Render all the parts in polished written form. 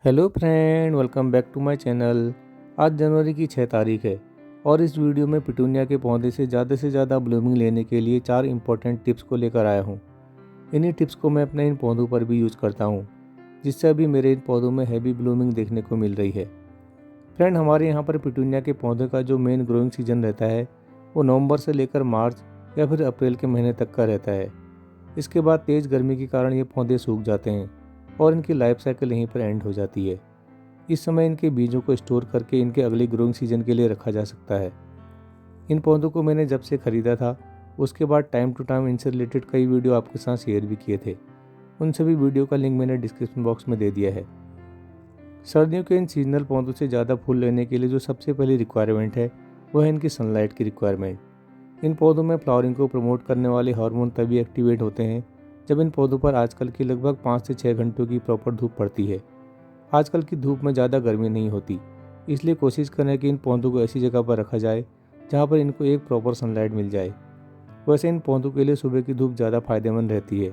Hello friend, welcome back to my channel. आज जनवरी की 6 तारीख है और इस वीडियो में पिटूनिया के पौधे से ज़्यादा ब्लूमिंग लेने के लिए 4 इंपॉर्टेंट टिप्स को लेकर आया हूँ। इन्हीं टिप्स को मैं अपने इन पौधों पर भी यूज़ करता हूँ, जिससे अभी मेरे इन पौधों में हैवी ब्लूमिंग देखने को मिल रही है। फ्रेंड, हमारे यहाँ पर पिटूनिया के पौधे का जो मेन ग्रोइंग सीजन रहता है वो नवंबर से लेकर मार्च या फिर अप्रैल के महीने तक का रहता है। इसके बाद तेज़ गर्मी के कारण ये पौधे सूख जाते हैं और इनकी लाइफ साइकिल यहीं पर एंड हो जाती है। इस समय इनके बीजों को स्टोर करके इनके अगले ग्रोइंग सीजन के लिए रखा जा सकता है। इन पौधों को मैंने जब से ख़रीदा था उसके बाद टाइम टू टाइम इनसे रिलेटेड कई वीडियो आपके साथ शेयर भी किए थे। उन सभी वीडियो का लिंक मैंने डिस्क्रिप्शन बॉक्स में दे दिया है। सर्दियों के इन सीजनल पौधों से ज़्यादा फूल लेने के लिए जो सबसे पहली रिक्वायरमेंट है वह है इनकी सनलाइट की रिक्वायरमेंट। इन पौधों में फ्लावरिंग को प्रमोट करने वाले हार्मोन तभी एक्टिवेट होते हैं जब इन पौधों पर आजकल की लगभग 5 से 6 घंटों की प्रॉपर धूप पड़ती है। आजकल की धूप में ज़्यादा गर्मी नहीं होती, इसलिए कोशिश करें कि इन पौधों को ऐसी जगह पर रखा जाए जहाँ पर इनको एक प्रॉपर सनलाइट मिल जाए। वैसे इन पौधों के लिए सुबह की धूप ज़्यादा फायदेमंद रहती है।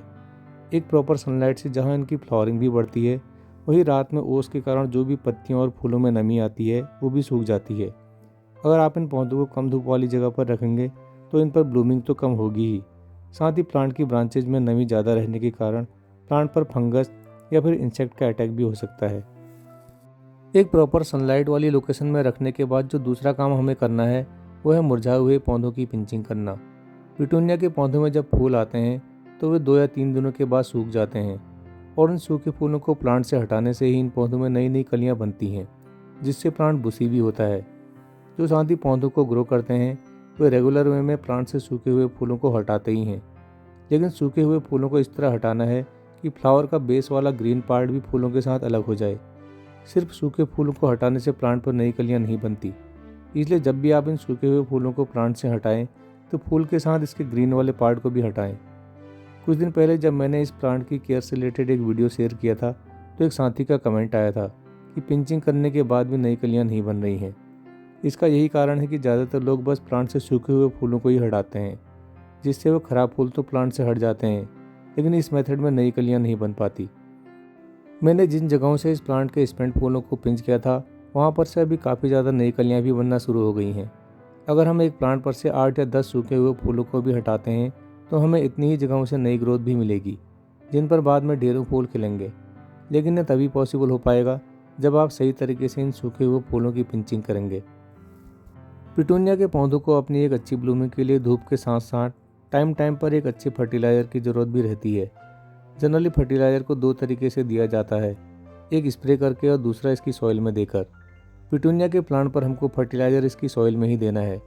एक प्रॉपर सनलाइट से जहाँ इनकी फ्लावरिंग भी बढ़ती है, वहीं रात में ओस के कारण जो भी पत्तियों और फूलों में नमी आती है वो भी सूख जाती है। अगर आप इन पौधों को कम धूप वाली जगह पर रखेंगे तो इन पर ब्लूमिंग तो कम होगी ही, साथ ही प्लांट की ब्रांचेज में नमी ज़्यादा रहने के कारण प्लांट पर फंगस या फिर इंसेक्ट का अटैक भी हो सकता है। एक प्रॉपर सनलाइट वाली लोकेशन में रखने के बाद जो दूसरा काम हमें करना है वो है मुरझाए हुए पौधों की पिंचिंग करना। पिटूनिया के पौधों में जब फूल आते हैं तो वे 2 या 3 दिनों के बाद सूख जाते हैं और इन सूखे फूलों को प्लांट से हटाने से ही इन पौधों में नई नई कलियां बनती हैं, जिससे प्लांट बुशी भी होता है। जो साथ ही पौधों को ग्रो करते हैं वे रेगुलर वे में प्लांट से सूखे हुए फूलों को हटाते ही हैं, लेकिन सूखे हुए फूलों को इस तरह हटाना है कि फ्लावर का बेस वाला ग्रीन पार्ट भी फूलों के साथ अलग हो जाए। सिर्फ सूखे फूलों को हटाने से प्लांट पर नई कलियां नहीं बनती, इसलिए जब भी आप इन सूखे हुए फूलों को प्लांट से हटाएं तो फूल के साथ इसके ग्रीन वाले पार्ट को भी हटाएं। कुछ दिन पहले जब मैंने इस प्लांट की केयर से रिलेटेड एक वीडियो शेयर किया था तो एक साथी का कमेंट आया था कि पिंचिंग करने के बाद भी नई कलियां नहीं बन रही हैं। इसका यही कारण है कि ज़्यादातर लोग बस प्लांट से सूखे हुए फूलों को ही हटाते हैं, जिससे वो खराब फूल तो प्लांट से हट जाते हैं, लेकिन इस मेथड में नई कलियां नहीं बन पाती। मैंने जिन जगहों से इस प्लांट के स्पेंट फूलों को पिंच किया था वहाँ पर से अभी काफ़ी ज़्यादा नई कलियाँ भी बनना शुरू हो गई हैं। अगर हम एक प्लांट पर से 8 या 10 सूखे हुए फूलों को भी हटाते हैं तो हमें इतनी ही जगहों से नई ग्रोथ भी मिलेगी, जिन पर बाद में ढेरों फूल खिलेंगे। लेकिन यह तभी पॉसिबल हो पाएगा जब आप सही तरीके से इन सूखे हुए फूलों की पिंचिंग करेंगे। पिटूनिया के पौधों को अपनी एक अच्छी ब्लूमिंग के लिए धूप के साथ साथ टाइम टाइम पर एक अच्छे फर्टिलाइज़र की ज़रूरत भी रहती है। जनरली फर्टिलाइज़र को 2 तरीके से दिया जाता है, एक स्प्रे करके और दूसरा इसकी सॉइल में देकर। पिटूनिया के प्लांट पर हमको फर्टिलाइज़र इसकी सॉइल में ही देना है,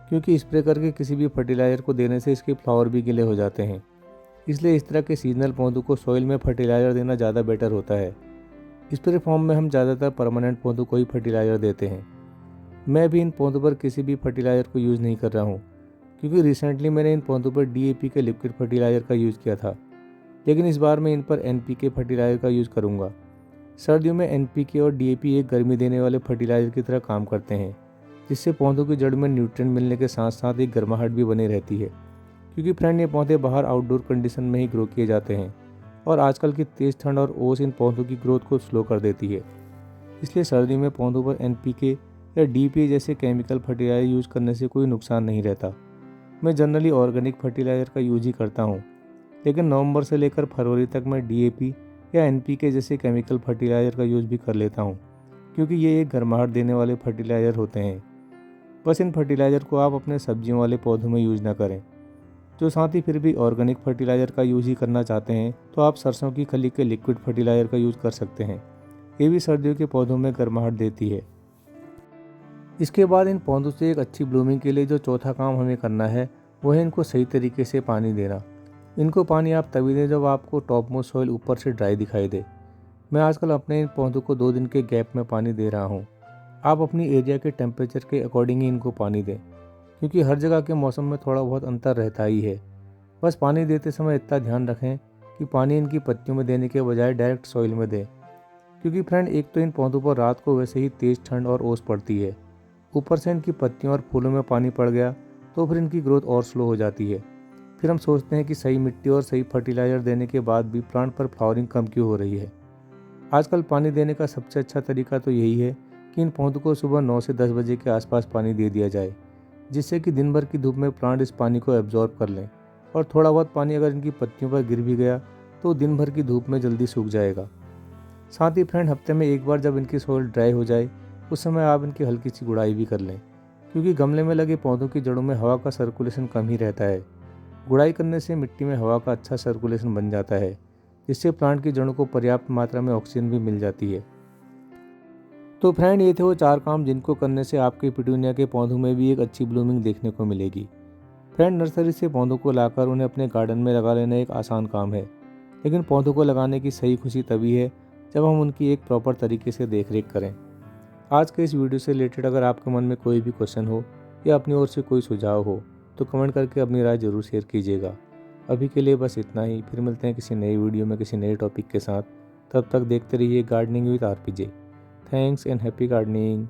क्योंकि स्प्रे करके किसी भी फर्टिलाइज़र को देने से इसके फ्लावर भी गीले हो जाते हैं। इसलिए इस तरह के सीजनल पौधों को सॉइल में फर्टिलाइज़र देना ज़्यादा बेटर होता है। स्प्रे फॉर्म में हम ज़्यादातर परमानेंट पौधों को ही फर्टिलाइज़र देते हैं। मैं भी इन पौधों पर किसी भी फर्टिलाइज़र को यूज़ नहीं कर रहा हूँ, क्योंकि रिसेंटली मैंने इन पौधों पर डीएपी के लिक्विड फर्टिलाइज़र का यूज़ किया था, लेकिन इस बार मैं इन पर एनपीके फर्टिलाइज़र का यूज़ करूँगा। सर्दियों में एनपीके और डीएपी एक गर्मी देने वाले फर्टिलाइज़र की तरह काम करते हैं, जिससे पौधों की जड़ में न्यूट्रिएंट मिलने के साथ साथ एक गर्माहट भी बनी रहती है। क्योंकि फ्रेंड, ये पौधे बाहर आउटडोर कंडीशन में ही ग्रो किए जाते हैं और आजकल की तेज़ ठंड और ओस इन पौधों की ग्रोथ को स्लो कर देती है। इसलिए सर्दी में पौधों पर एनपीके या डीपीए जैसे केमिकल फर्टिलाइज़र यूज़ करने से कोई नुकसान नहीं रहता। मैं जनरली ऑर्गेनिक फर्टिलाइज़र का यूज़ ही करता हूँ, लेकिन नवंबर से लेकर फरवरी तक मैं डीएपी या एनपीके जैसे केमिकल फर्टिलाइज़र का यूज़ भी कर लेता हूँ, क्योंकि ये एक गर्माहट देने वाले फर्टिलाइज़र होते हैं। बस इन फर्टिलाइज़र को आप अपने सब्जियों वाले पौधों में यूज़ ना करें। जो साथ ही फिर भी ऑर्गेनिक फर्टिलाइज़र का यूज़ ही करना चाहते हैं तो आप सरसों की खली के लिक्विड फर्टिलाइज़र का यूज़ कर सकते हैं। ये भी सर्दियों के पौधों में गर्माहट देती है। इसके बाद इन पौधों से एक अच्छी ब्लूमिंग के लिए जो चौथा काम हमें करना है वो है इनको सही तरीके से पानी देना। इनको पानी आप तभी दें जब आपको टॉप मोस्ट सॉइल ऊपर से ड्राई दिखाई दे। मैं आजकल अपने इन पौधों को 2 दिन के गैप में पानी दे रहा हूँ। आप अपनी एरिया के टेम्परेचर के अकॉर्डिंग ही इनको पानी दें, क्योंकि हर जगह के मौसम में थोड़ा बहुत अंतर रहता ही है। बस पानी देते समय इतना ध्यान रखें कि पानी इनकी पत्तियों में देने के बजाय डायरेक्ट सॉइल में दें, क्योंकि फ्रेंड, एक तो इन पौधों पर रात को वैसे ही तेज़ ठंड और ओस पड़ती है, ऊपर से इनकी पत्तियों और फूलों में पानी पड़ गया तो फिर इनकी ग्रोथ और स्लो हो जाती है। फिर हम सोचते हैं कि सही मिट्टी और सही फर्टिलाइज़र देने के बाद भी प्लांट पर फ्लावरिंग कम क्यों हो रही है। आजकल पानी देने का सबसे अच्छा तरीका तो यही है कि इन पौधों को सुबह 9 से 10 बजे के आसपास पानी दे दिया जाए, जिससे कि दिन भर की धूप में प्लांट इस पानी को एब्जॉर्ब कर लें। और थोड़ा बहुत पानी अगर इनकी पत्तियों पर गिर भी गया तो दिन भर की धूप में जल्दी सूख जाएगा। साथ ही फ्रेंड, हफ्ते में एक बार जब इनकी सोइल ड्राई हो जाए उस समय आप इनकी हल्की सी गुड़ाई भी कर लें, क्योंकि गमले में लगे पौधों की जड़ों में हवा का सर्कुलेशन कम ही रहता है। गुड़ाई करने से मिट्टी में हवा का अच्छा सर्कुलेशन बन जाता है, जिससे प्लांट की जड़ों को पर्याप्त मात्रा में ऑक्सीजन भी मिल जाती है। तो फ्रेंड, ये थे वो 4 काम जिनको करने से आपके पिटूनिया के पौधों में भी एक अच्छी ब्लूमिंग देखने को मिलेगी। फ्रेंड, नर्सरी से पौधों को लाकर उन्हें अपने गार्डन में लगा लेना एक आसान काम है, लेकिन पौधों को लगाने की सही खुशी तभी है जब हम उनकी एक प्रॉपर तरीके से देखरेख करें। आज के इस वीडियो से रिलेटेड अगर आपके मन में कोई भी क्वेश्चन हो या अपनी ओर से कोई सुझाव हो तो कमेंट करके अपनी राय ज़रूर शेयर कीजिएगा। अभी के लिए बस इतना ही, फिर मिलते हैं किसी नई वीडियो में किसी नए टॉपिक के साथ। तब तक देखते रहिए gardening with R P J. Thanks and happy gardening.